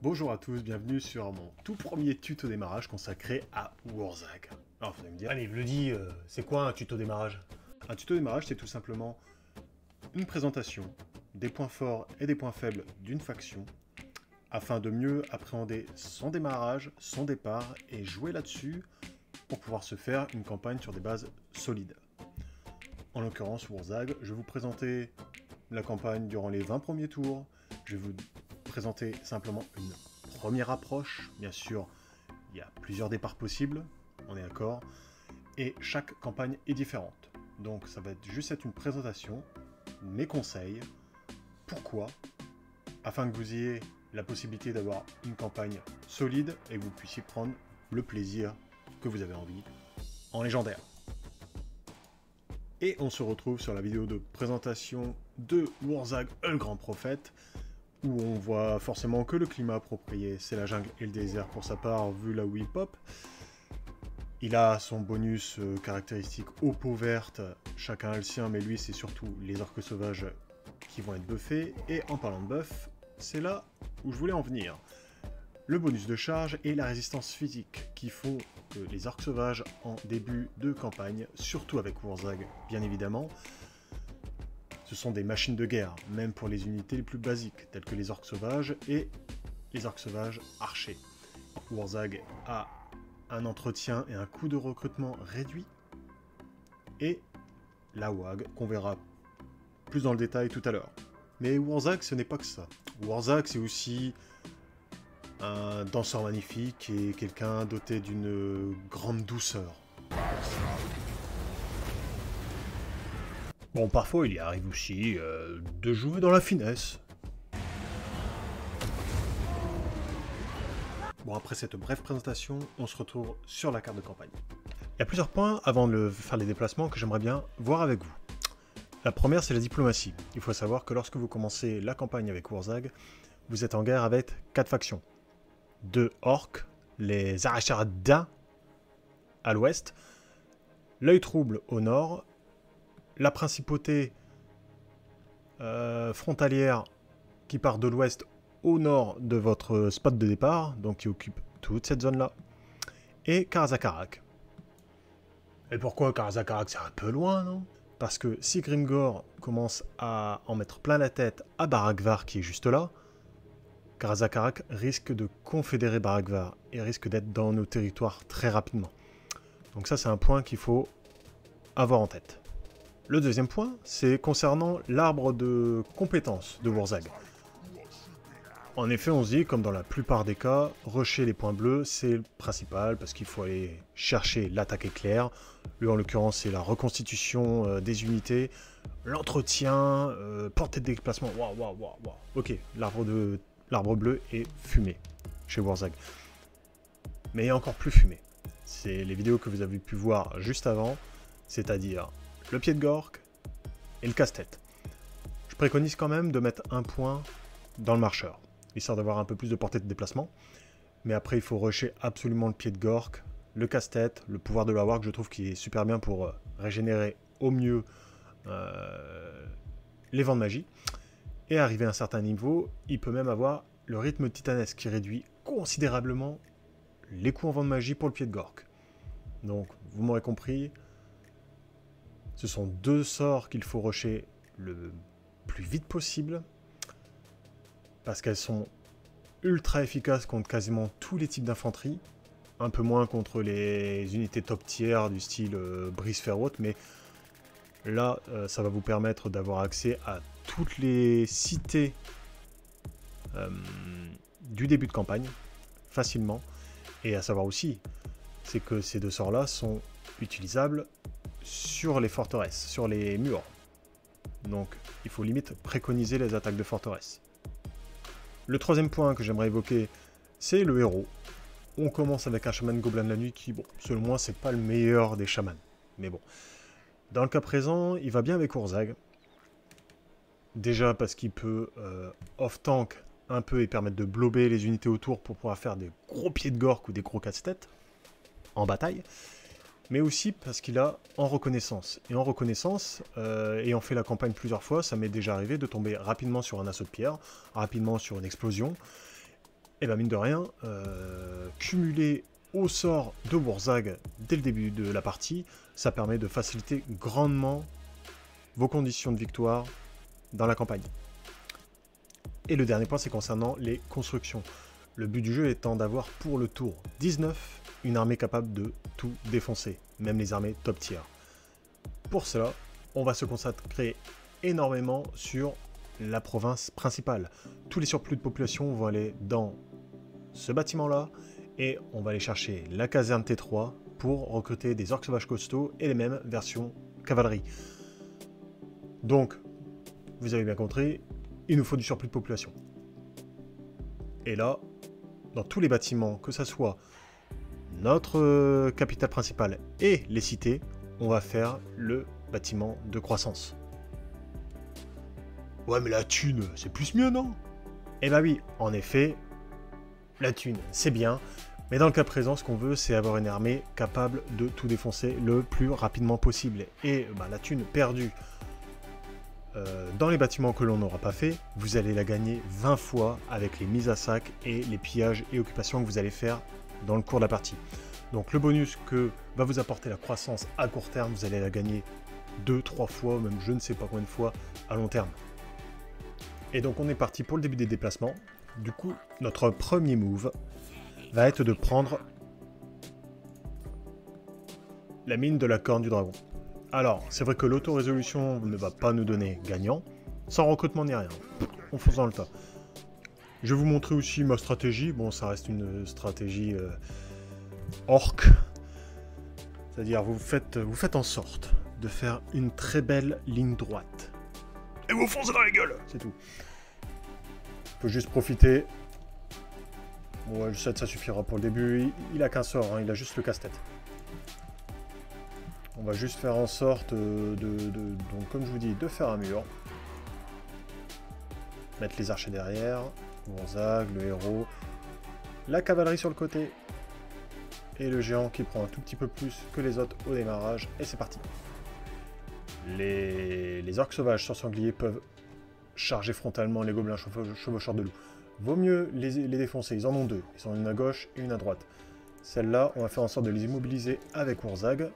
Bonjour à tous, bienvenue sur mon tout premier tuto démarrage consacré à Warzag. Alors vous allez me dire, allez, me le dis, c'est quoi un tuto démarrage? Un tuto démarrage, c'est tout simplement une présentation des points forts et des points faibles d'une faction, afin de mieux appréhender son démarrage, son départ, et jouer là-dessus pour pouvoir se faire une campagne sur des bases solides. En l'occurrence, Warzag, je vais vous présenter la campagne durant les 20 premiers tours, je vais vous présenter simplement une première approche. Bien sûr, il y a plusieurs départs possibles, on est d'accord, et chaque campagne est différente. Donc ça va juste être une présentation, mes conseils, pourquoi, afin que vous ayez la possibilité d'avoir une campagne solide et que vous puissiez prendre le plaisir que vous avez envie en légendaire. Et on se retrouve sur la vidéo de présentation de Warzag, le grand prophète, où on voit forcément que le climat approprié, c'est la jungle et le désert pour sa part, vu là où il pop. Il a son bonus caractéristique aux peaux vertes, chacun a le sien, mais lui c'est surtout les orques sauvages qui vont être buffés. Et en parlant de buff, c'est là où je voulais en venir. Le bonus de charge et la résistance physique qui font que les orques sauvages en début de campagne, surtout avec Warzag bien évidemment, ce sont des machines de guerre, même pour les unités les plus basiques, telles que les orques sauvages et les orques sauvages archers. Warzag a un entretien et un coût de recrutement réduit, et la WAG, qu'on verra plus dans le détail tout à l'heure. Mais Warzag, ce n'est pas que ça. Warzag, c'est aussi un danseur magnifique et quelqu'un doté d'une grande douceur. Bon, parfois, il y arrive aussi de jouer dans la finesse. Bon, après cette brève présentation, on se retrouve sur la carte de campagne. Il y a plusieurs points, avant de faire les déplacements, que j'aimerais bien voir avec vous. La première, c'est la diplomatie. Il faut savoir que lorsque vous commencez la campagne avec Warzag, vous êtes en guerre avec 4 factions. 2 orques, les Arachardins à l'ouest, l'œil trouble au nord, la principauté frontalière qui part de l'ouest au nord de votre spot de départ, donc qui occupe toute cette zone-là, et Karazakarak. Et pourquoi Karazakarak? C'est un peu loin, non? Parce que si Grimgor commence à en mettre plein la tête à Barakvar qui est juste là, Karazakarak risque de confédérer Barakvar et risque d'être dans nos territoires très rapidement. Donc ça, c'est un point qu'il faut avoir en tête. Le deuxième point, c'est concernant l'arbre de compétences de Warzag. En effet, on se dit, comme dans la plupart des cas, rusher les points bleus, c'est le principal, parce qu'il faut aller chercher l'attaque éclair. Lui, en l'occurrence, c'est la reconstitution des unités, l'entretien, portée de déplacement. Waouh. Ok, l'arbre bleu est fumé chez Warzag. Mais il est encore plus fumé. C'est les vidéos que vous avez pu voir juste avant, c'est-à-dire le pied de Gork et le casse-tête. Je préconise quand même de mettre un point dans le marcheur, histoire d'avoir un peu plus de portée de déplacement. Mais après, il faut rusher absolument le pied de Gork, le casse-tête, le pouvoir de la Warg, je trouve qu'il est super bien pour régénérer au mieux les vents de magie. Et arrivé à un certain niveau, il peut même avoir le rythme titanesque qui réduit considérablement les coups en vent de magie pour le pied de Gork. Donc, vous m'aurez compris, ce sont 2 sorts qu'il faut rusher le plus vite possible, parce qu'elles sont ultra efficaces contre quasiment tous les types d'infanterie, un peu moins contre les unités top tier du style brise fer haute, mais là ça va vous permettre d'avoir accès à toutes les cités du début de campagne facilement, et à savoir aussi c'est que ces 2 sorts là sont utilisables sur les forteresses, sur les murs, donc il faut limite préconiser les attaques de forteresse. Le troisième point que j'aimerais évoquer, c'est le héros. On commence avec un chaman gobelin de la nuit qui, bon, selon moi, c'est pas le meilleur des chamans. Mais bon, dans le cas présent, il va bien avec Warzag. Déjà parce qu'il peut off-tank un peu et permettre de blober les unités autour pour pouvoir faire des gros pieds de Gork ou des gros casse-tête en bataille. Mais aussi parce qu'il a en reconnaissance. Et en reconnaissance, ayant fait la campagne plusieurs fois, ça m'est déjà arrivé de tomber rapidement sur un assaut de pierre, rapidement sur une explosion, et bien mine de rien, cumuler au sort de Wurzag dès le début de la partie, ça permet de faciliter grandement vos conditions de victoire dans la campagne. Et le dernier point, c'est concernant les constructions. Le but du jeu étant d'avoir pour le tour 19 une armée capable de tout défoncer, même les armées top tier. Pour cela, on va se consacrer énormément sur la province principale. Tous les surplus de population vont aller dans ce bâtiment-là, et on va aller chercher la caserne T3 pour recruter des orques sauvages costauds et les mêmes versions cavalerie. Donc, vous avez bien compris, il nous faut du surplus de population. Et là, dans tous les bâtiments, que ce soit notre capitale principale et les cités, on va faire le bâtiment de croissance. Ouais, mais la thune, c'est plus mieux, non? Eh bah oui, en effet, la thune, c'est bien, mais dans le cas présent, ce qu'on veut, c'est avoir une armée capable de tout défoncer le plus rapidement possible. Et bah, la thune perdue dans les bâtiments que l'on n'aura pas fait, vous allez la gagner 20 fois avec les mises à sac et les pillages et occupations que vous allez faire dans le cours de la partie. Donc le bonus que va vous apporter la croissance à court terme, vous allez la gagner 2-3 fois, même je ne sais pas combien de fois à long terme. Et donc on est parti pour le début des déplacements. Du coup, notre premier move va être de prendre la mine de la corne du dragon. Alors, c'est vrai que l'auto-résolution ne va pas nous donner gagnant, sans recrutement ni rien, en faisant le tas. Je vais vous montrer aussi ma stratégie. Bon, ça reste une stratégie orc. C'est-à-dire, vous faites en sorte de faire une très belle ligne droite. Et vous foncez dans la gueule, c'est tout. Faut juste profiter. Bon, je sais que ça suffira pour le début. Il a qu'un sort, hein, il a juste le casse-tête. On va juste faire en sorte donc comme je vous dis, de faire un mur. Mettre les archers derrière. Wurzag, le héros. La cavalerie sur le côté. Et le géant qui prend un tout petit peu plus que les autres au démarrage. Et c'est parti. Les orques sauvages sur sanglier peuvent charger frontalement les gobelins chevaucheurs de loup. Vaut mieux les défoncer. Ils en ont deux. Ils en ont une à gauche et une à droite. Celle-là, on va faire en sorte de les immobiliser avec Wurzag.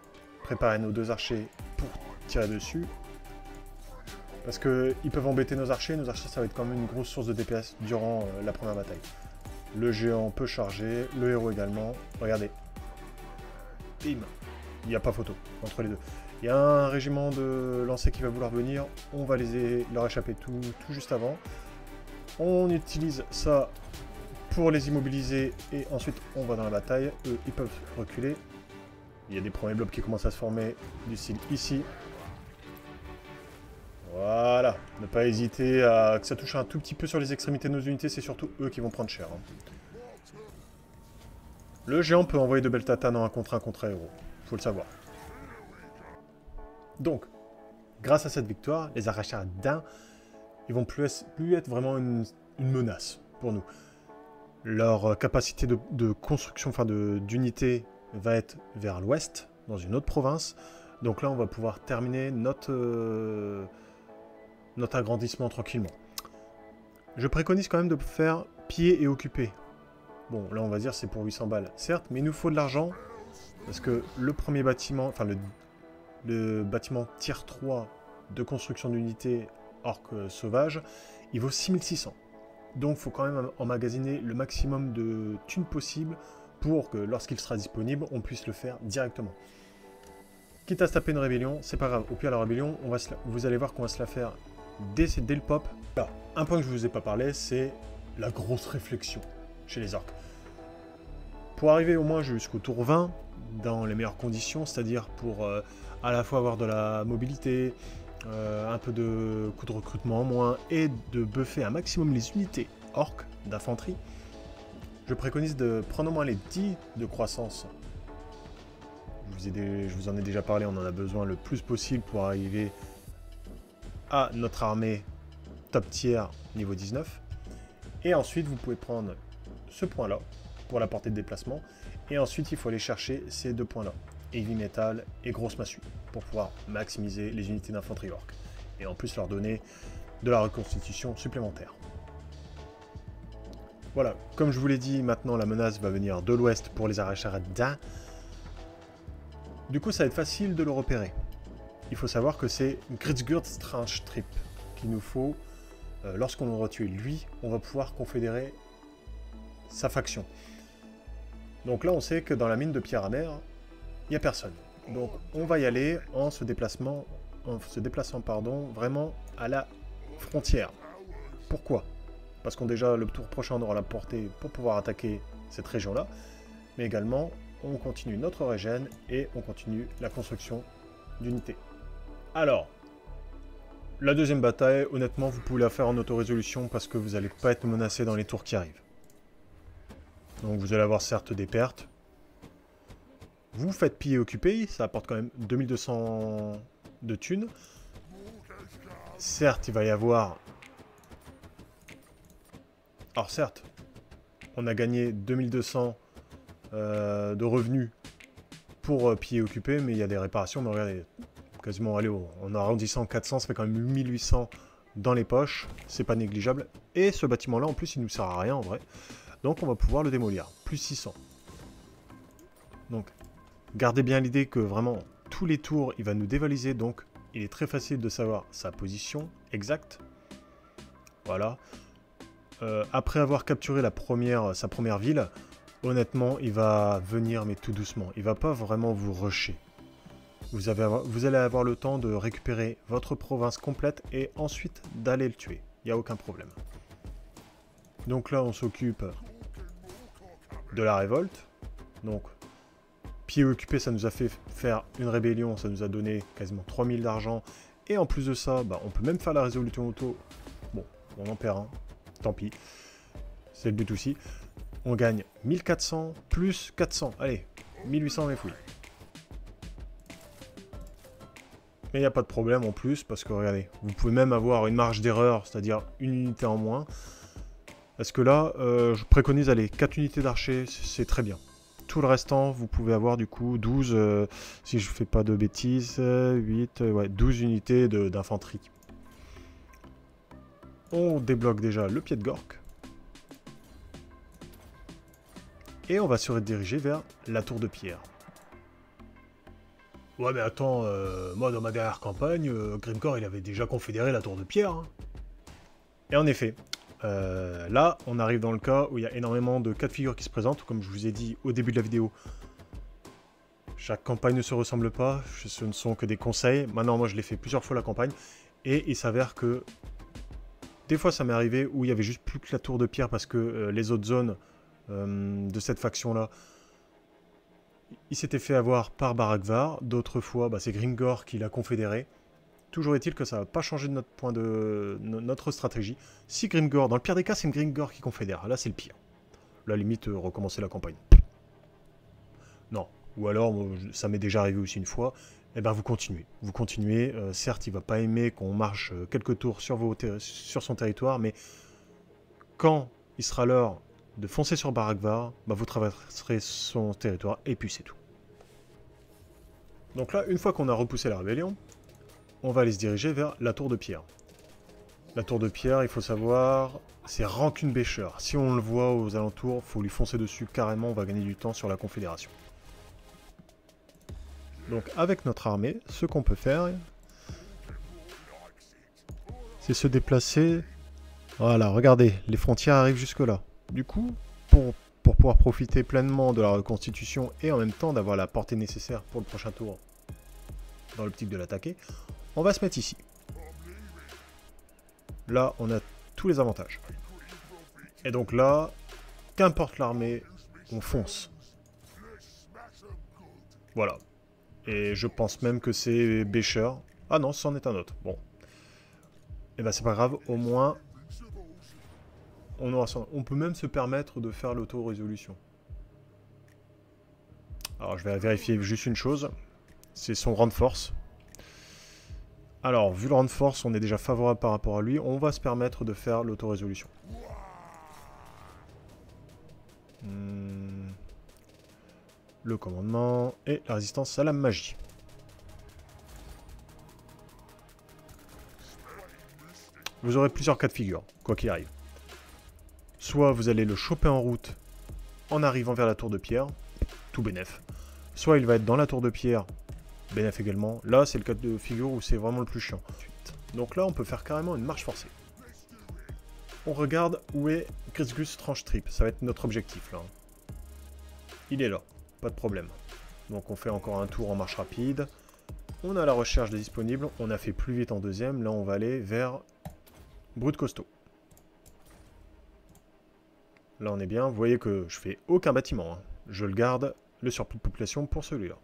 Préparer nos deux archers pour tirer dessus. Parce qu'ils peuvent embêter nos archers. Nos archers, ça va être quand même une grosse source de DPS durant la première bataille. Le géant peut charger. Le héros également. Regardez. Bim. Il n'y a pas photo entre les deux. Il y a un régiment de lancers qui va vouloir venir. On va leur échapper tout juste avant. On utilise ça pour les immobiliser. Et ensuite, on va dans la bataille. Eux, ils peuvent reculer. Il y a des premiers blobs qui commencent à se former du style ici. Voilà. Ne pas hésiter à que ça touche un tout petit peu sur les extrémités de nos unités. C'est surtout eux qui vont prendre cher. Le géant peut envoyer de belles tatanes en 1 contre 1 contre un héros. Faut le savoir. Donc, grâce à cette victoire, les Arachardins, ils vont plus être vraiment une menace pour nous. Leur capacité de construction, enfin d'unité, va être vers l'ouest, dans une autre province. Donc là, on va pouvoir terminer notre agrandissement tranquillement. Je préconise quand même de faire piller et occuper. Bon, là, on va dire c'est pour 800 balles, certes, mais il nous faut de l'argent, parce que le premier bâtiment, enfin le bâtiment tier 3 de construction d'unité orc sauvage, il vaut 6600. Donc il faut quand même emmagasiner le maximum de thunes possible pour que lorsqu'il sera disponible, on puisse le faire directement. Quitte à se taper une rébellion, c'est pas grave. Au pire, la rébellion, vous allez voir qu'on va se la faire dès le pop. Alors, un point que je vous ai pas parlé, c'est la grosse réflexion chez les orcs. Pour arriver au moins jusqu'au tour 20, dans les meilleures conditions, c'est-à-dire pour à la fois avoir de la mobilité, un peu de coût de recrutement en moins, et de buffer un maximum les unités orques d'infanterie, je préconise de prendre au moins les 10 de croissance. Je vous en ai déjà parlé, on en a besoin le plus possible pour arriver à notre armée top tier niveau 19. Et ensuite, vous pouvez prendre ce point-là pour la portée de déplacement. Et ensuite, il faut aller chercher ces deux points-là, Heavy Metal et Grosse Massue, pour pouvoir maximiser les unités d'infanterie orque. Et en plus, leur donner de la reconstitution supplémentaire. Voilà, comme je vous l'ai dit, maintenant la menace va venir de l'ouest pour les Aracharidains. Du coup, ça va être facile de le repérer. Il faut savoir que c'est Gritsgurd Strange Trip qu'il nous faut. Lorsqu'on aura tué lui, on va pouvoir confédérer sa faction. Donc là, on sait que dans la mine de pierre amère, il n'y a personne. Donc on va y aller en se déplaçant vraiment à la frontière. Pourquoi? Parce qu'on déjà, le tour prochain, on aura la portée pour pouvoir attaquer cette région-là. Mais également, on continue notre régène et on continue la construction d'unités. Alors, la deuxième bataille, honnêtement, vous pouvez la faire en autorésolution parce que vous n'allez pas être menacé dans les tours qui arrivent. Donc vous allez avoir certes des pertes. Vous faites piller et occuper, ça apporte quand même 2200 de thunes. Certes, il va y avoir... Alors certes, on a gagné 2200 de revenus pour piller et occuper, mais il y a des réparations, mais regardez, quasiment, allez, en arrondissant 400, ça fait quand même 1800 dans les poches, c'est pas négligeable. Et ce bâtiment-là, en plus, il nous sert à rien en vrai. Donc on va pouvoir le démolir, plus 600. Donc, gardez bien l'idée que vraiment, tous les tours, il va nous dévaliser, donc il est très facile de savoir sa position exacte. Voilà. Après avoir capturé sa première ville, honnêtement, il va venir, mais tout doucement. Il va pas vraiment vous rusher. Vous allez avoir le temps de récupérer votre province complète et ensuite d'aller le tuer. Il n'y a aucun problème. Donc là, on s'occupe de la révolte. Donc, pied occupé, ça nous a fait faire une rébellion. Ça nous a donné quasiment 3000 d'argent. Et en plus de ça, bah, on peut même faire la résolution auto. Bon, on en perd un. Tant pis. C'est le but aussi. On gagne 1400 plus 400. Allez, 1800 les fouilles. Mais il n'y a pas de problème en plus, parce que regardez, vous pouvez même avoir une marge d'erreur, c'est-à-dire une unité en moins. Parce que là, je préconise, allez, 4 unités d'archers, c'est très bien. Tout le restant, vous pouvez avoir du coup 12, si je ne fais pas de bêtises, 8, ouais, 12 unités d'infanterie. On débloque déjà le pied de Gork. Et on va se rediriger vers la tour de pierre. Ouais mais attends, moi dans ma dernière campagne, Grimgor il avait déjà confédéré la tour de pierre. Hein. Et en effet, là on arrive dans le cas où il y a énormément de cas de figure qui se présentent, comme je vous ai dit au début de la vidéo. Chaque campagne ne se ressemble pas, ce ne sont que des conseils. Maintenant moi je l'ai fait plusieurs fois la campagne, et il s'avère que des fois ça m'est arrivé où il y avait juste plus que la tour de pierre parce que les autres zones de cette faction là, il s'était fait avoir par Barakvar, d'autres fois bah, c'est Grimgor qui l'a confédéré. Toujours est-il que ça va pas changer de notre stratégie. Si Grimgor, dans le pire des cas, c'est Grimgor qui confédère, là c'est le pire. Là limite recommencer la campagne. Non, ou alors ça m'est déjà arrivé aussi une fois, et ben vous continuez. Vous continuez, certes il va pas aimer qu'on marche quelques tours sur son territoire, mais quand il sera l'heure de foncer sur Barakvar, bah vous traverserez son territoire et puis c'est tout. Donc là, une fois qu'on a repoussé la rébellion, on va aller se diriger vers la tour de pierre. La tour de pierre, il faut savoir, c'est Rancune Bêcheur. Si on le voit aux alentours, il faut lui foncer dessus carrément, on va gagner du temps sur la confédération. Donc avec notre armée, ce qu'on peut faire, c'est se déplacer. Voilà, regardez, les frontières arrivent jusque là. Du coup, pour pouvoir profiter pleinement de la reconstitution et en même temps d'avoir la portée nécessaire pour le prochain tour dans l'optique de l'attaquer, on va se mettre ici. Là, on a tous les avantages. Et donc là, qu'importe l'armée, on fonce. Voilà. Et je pense même que c'est Bêcheur. Ah non, c'en est un autre. Bon. Et ben c'est pas grave, au moins... On peut même se permettre de faire l'auto-résolution. Alors je vais vérifier juste une chose. C'est son rang de force. Alors, vu le rang de force, on est déjà favorable par rapport à lui. On va se permettre de faire l'auto-résolution. Le commandement et la résistance à la magie. Vous aurez plusieurs cas de figure, quoi qu'il arrive. Soit vous allez le choper en route en arrivant vers la tour de pierre, tout bénef. Soit il va être dans la tour de pierre, bénef également. Là, c'est le cas de figure où c'est vraiment le plus chiant. Donc là, on peut faire carrément une marche forcée. On regarde où est Grisgus Tranche Trip. Ça va être notre objectif, là. Il est là, pas de problème. Donc on fait encore un tour en marche rapide. On a la recherche des disponibles. On a fait plus vite en deuxième. Là, on va aller vers Brut Costaud. Là, on est bien. Vous voyez que je fais aucun bâtiment, hein. Je le garde, le surplus de population, pour celui-là.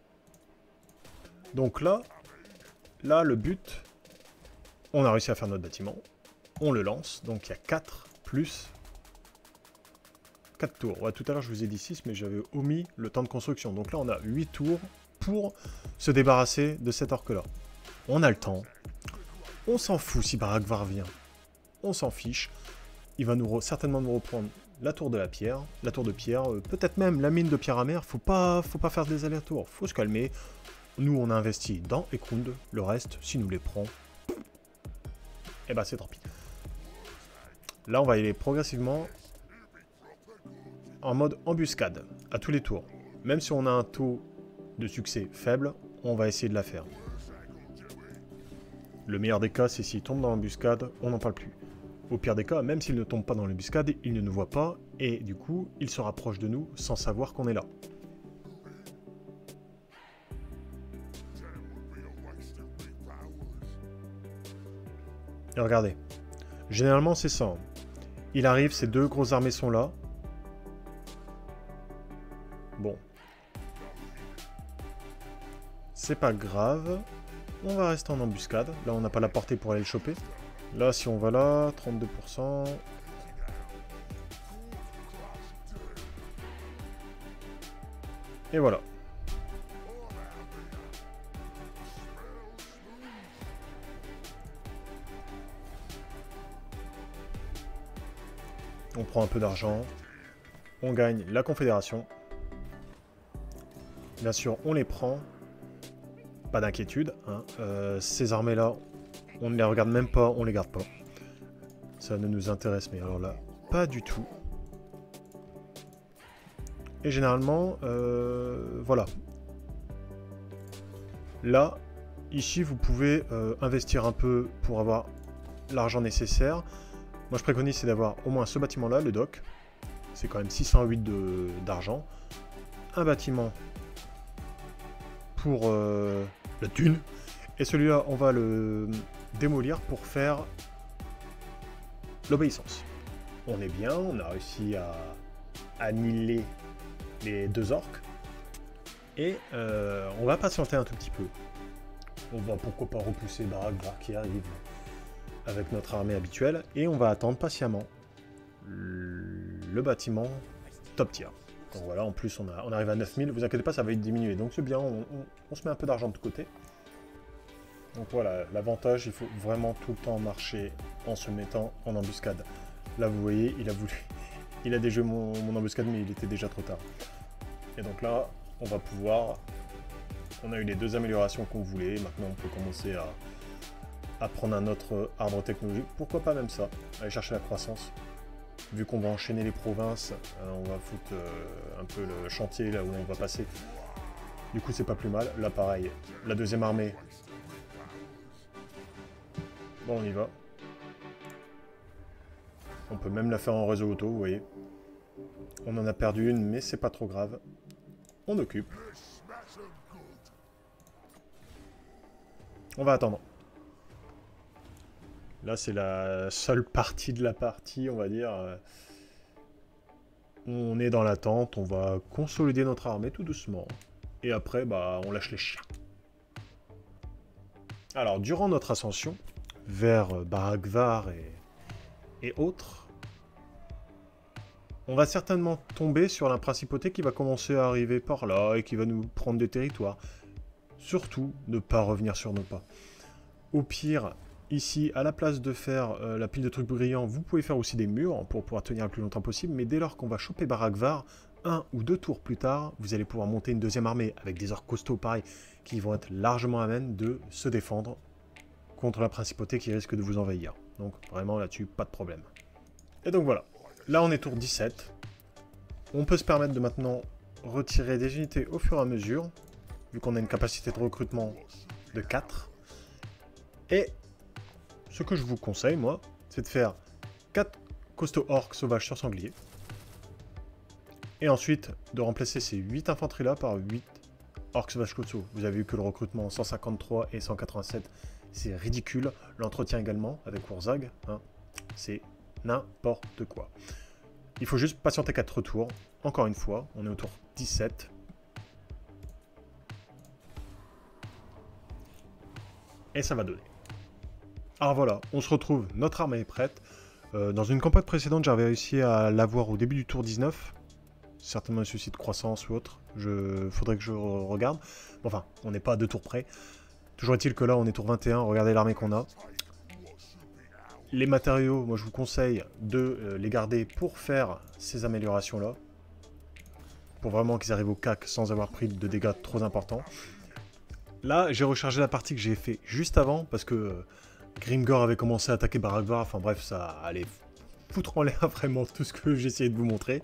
Donc là, le but, on a réussi à faire notre bâtiment. On le lance. Donc il y a 4 plus 4 tours. Ouais, tout à l'heure, je vous ai dit 6, mais j'avais omis le temps de construction. Donc là, on a 8 tours pour se débarrasser de cet orque-là. On a le temps. On s'en fout si Baragvar vient. On s'en fiche. Il va certainement nous reprendre la tour de la pierre. La tour de pierre, peut-être même la mine de pierre amère. Faut pas faire des allers-retours. Faut se calmer. Nous, on a investi dans Ekrund. Le reste, s'il nous les prend, eh ben c'est tant pis. Là, on va y aller progressivement en mode embuscade, à tous les tours. Même si on a un taux de succès faible, on va essayer de la faire. Le meilleur des cas, c'est s'il tombe dans l'embuscade, on n'en parle plus. Au pire des cas, même s'il ne tombe pas dans l'embuscade, il ne nous voit pas, et du coup, il se rapproche de nous sans savoir qu'on est là. Et regardez, généralement c'est ça. Il arrive, ces deux grosses armées sont là. Bon. C'est pas grave. On va rester en embuscade. Là, on n'a pas la portée pour aller le choper. Là, si on va là, 32%. Et voilà. On prend un peu d'argent. On gagne la Confédération. Bien sûr, on les prend. Pas d'inquiétude. Hein. Ces armées-là, on ne les regarde même pas, on les garde pas. Ça ne nous intéresse, mais alors là, pas du tout. Et généralement, voilà. Là, ici, vous pouvez investir un peu pour avoir l'argent nécessaire. Moi, je préconise, c'est d'avoir au moins ce bâtiment-là, le dock. C'est quand même 608 d'argent. Un bâtiment pour la thune. Et celui-là, on va le démolir pour faire l'obéissance. On est bien, on a réussi à annihiler les deux orques. Et on va patienter un tout petit peu. On va pourquoi pas repousser Baragvar qui arrive avec notre armée habituelle. Et on va attendre patiemment le bâtiment top tier. Donc voilà, en plus on arrive à 9000. Vous inquiétez pas, ça va vite diminuer. Donc c'est bien, on se met un peu d'argent de côté. Donc voilà, l'avantage, il faut vraiment tout le temps marcher en se mettant en embuscade. Là, vous voyez, il a déjoué mon embuscade, mais il était déjà trop tard. Et donc là, on va pouvoir... On a eu les deux améliorations qu'on voulait. Maintenant, on peut commencer à prendre un autre arbre technologique. Pourquoi pas même ça? Aller chercher la croissance. Vu qu'on va enchaîner les provinces, on va foutre un peu le chantier là où on va passer. Du coup, c'est pas plus mal. Là, pareil, la deuxième armée... Bon, on y va. On peut même la faire en réseau auto, vous voyez. On en a perdu une, mais c'est pas trop grave. On occupe. On va attendre. Là, c'est la seule partie de la partie, on va dire. On est dans l'attente, on va consolider notre armée tout doucement. Et après, bah, on lâche les chiens. Alors, durant notre ascension vers Baragvar et autres, on va certainement tomber sur la principauté qui va commencer à arriver par là et qui va nous prendre des territoires. Surtout, ne pas revenir sur nos pas. Au pire, ici, à la place de faire la pile de trucs brillants, vous pouvez faire aussi des murs pour pouvoir tenir le plus longtemps possible. Mais dès lors qu'on va choper Baragvar, 1 ou 2 tours plus tard, vous allez pouvoir monter une deuxième armée avec des orques costauds pareils qui vont être largement à même de se défendre contre la principauté qui risque de vous envahir. Donc vraiment là-dessus, pas de problème. Et donc voilà. là on est tour 17. On peut se permettre de maintenant retirer des unités au fur et à mesure, vu qu'on a une capacité de recrutement de 4. Et ce que je vous conseille, moi, c'est de faire 4 costauds orques sauvages sur sanglier. Et ensuite, de remplacer ces 8 infanteries-là par 8 orques sauvages costauds. Vous avez vu que le recrutement 153 et 187, c'est ridicule. L'entretien également, avec Wurzag, hein, c'est n'importe quoi. Il faut juste patienter 4 tours. Encore une fois, on est au tour 17. Et ça va donner. Alors voilà, on se retrouve, notre armée est prête. Dans une campagne précédente, j'avais réussi à l'avoir au début du tour 19. Certainement un souci de croissance ou autre. Faudrait que je regarde. Enfin, on n'est pas à 2 tours près. Toujours est-il que là, on est tour 21. Regardez l'armée qu'on a. Les matériaux, moi je vous conseille de les garder pour faire ces améliorations-là. Pour vraiment qu'ils arrivent au CAC sans avoir pris de dégâts trop importants. Là, j'ai rechargé la partie que j'ai fait juste avant, parce que Grimgor avait commencé à attaquer Baragvar. Enfin bref, ça allait foutre en l'air vraiment tout ce que j'ai essayé de vous montrer.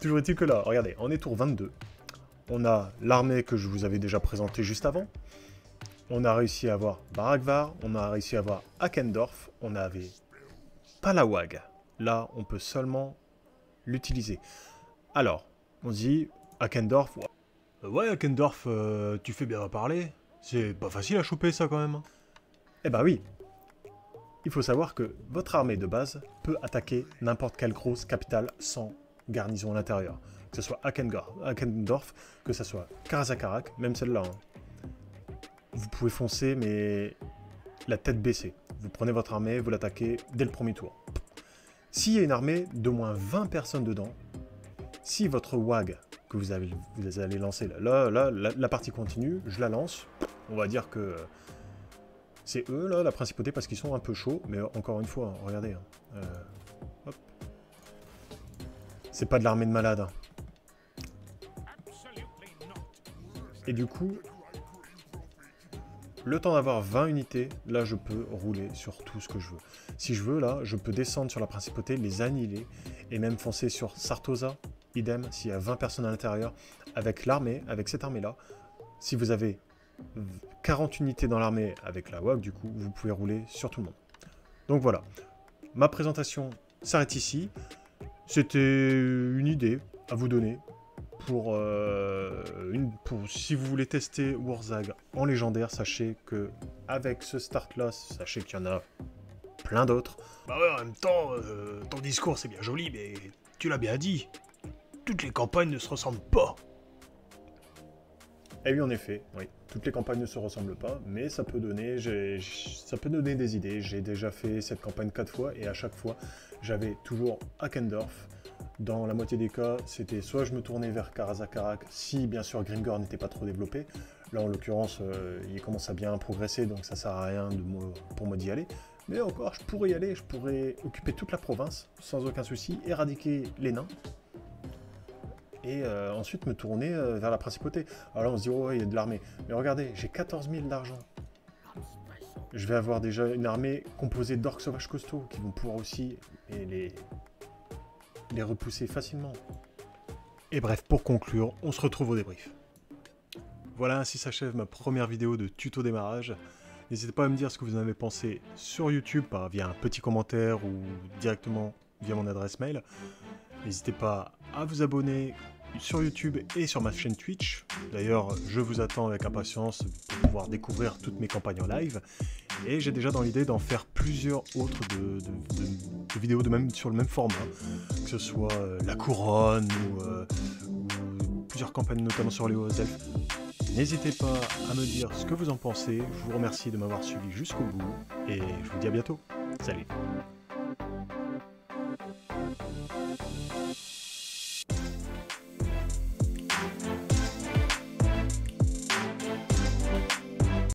Toujours est-il que là, regardez, on est tour 22. On a l'armée que je vous avais déjà présentée juste avant. On a réussi à avoir Baragvar, on a réussi à avoir Akendorf, on avait pas la WAG. Là, on peut seulement l'utiliser. Alors, on se dit, Akendorf, ouais Akendorf, tu fais bien parler. C'est pas facile à choper ça quand même. Eh bah oui. Il faut savoir que votre armée de base peut attaquer n'importe quelle grosse capitale sans garnison à l'intérieur. Que ce soit Akendorf, que ce soit Karazakarak, même celle-là. Hein. Vous pouvez foncer, mais la tête baissée. Vous prenez votre armée, vous l'attaquez dès le premier tour. S'il y a une armée d'au moins 20 personnes dedans, si votre WAG que vous allez lancer, là, la partie continue, je la lance, on va dire que c'est eux, là, la principauté, parce qu'ils sont un peu chauds, mais encore une fois, regardez, hein, hop. C'est pas de l'armée de malades. Hein. Et du coup, le temps d'avoir 20 unités, là je peux rouler sur tout ce que je veux. Si je veux, là, je peux descendre sur la principauté, les annihiler, et même foncer sur Sartosa, idem, s'il y a 20 personnes à l'intérieur, avec l'armée, avec cette armée-là. Si vous avez 40 unités dans l'armée avec la WAG, du coup, vous pouvez rouler sur tout le monde. Donc voilà, ma présentation s'arrête ici. C'était une idée à vous donner. Pour si vous voulez tester Wurzag en légendaire, sachez que avec ce start là, sachez qu'il y en a plein d'autres. Bah ouais, en même temps, ton discours c'est bien joli, mais tu l'as bien dit. Toutes les campagnes ne se ressemblent pas. Et oui, en effet, oui. Toutes les campagnes ne se ressemblent pas, mais ça peut donner, des idées. J'ai déjà fait cette campagne 4 fois, et à chaque fois, j'avais toujours Akendorf. Dans la moitié des cas, c'était soit je me tournais vers Karazakarak, si bien sûr Grimgor n'était pas trop développé. Là, en l'occurrence, il commence à bien progresser, donc ça sert à rien pour moi d'y aller. Mais encore, je pourrais y aller, je pourrais occuper toute la province, sans aucun souci, éradiquer les nains. Et ensuite me tourner vers la principauté. Alors là, on se dit, oh, ouais, il y a de l'armée. Mais regardez, j'ai 14 000 d'argent. Je vais avoir déjà une armée composée d'orques sauvages costauds, qui vont pouvoir aussi les repousser facilement. Et bref, pour conclure, on se retrouve au débrief. Voilà, ainsi s'achève ma première vidéo de tuto démarrage. N'hésitez pas à me dire ce que vous en avez pensé sur YouTube, via un petit commentaire ou directement via mon adresse mail. N'hésitez pas à vous abonner sur YouTube et sur ma chaîne Twitch. D'ailleurs, je vous attends avec impatience pour pouvoir découvrir toutes mes campagnes en live. Et j'ai déjà dans l'idée d'en faire plusieurs autres de vidéos sur le même format. Que ce soit la couronne ou plusieurs campagnes, notamment sur les hauts elfes. N'hésitez pas à me dire ce que vous en pensez. Je vous remercie de m'avoir suivi jusqu'au bout. Et je vous dis à bientôt. Salut!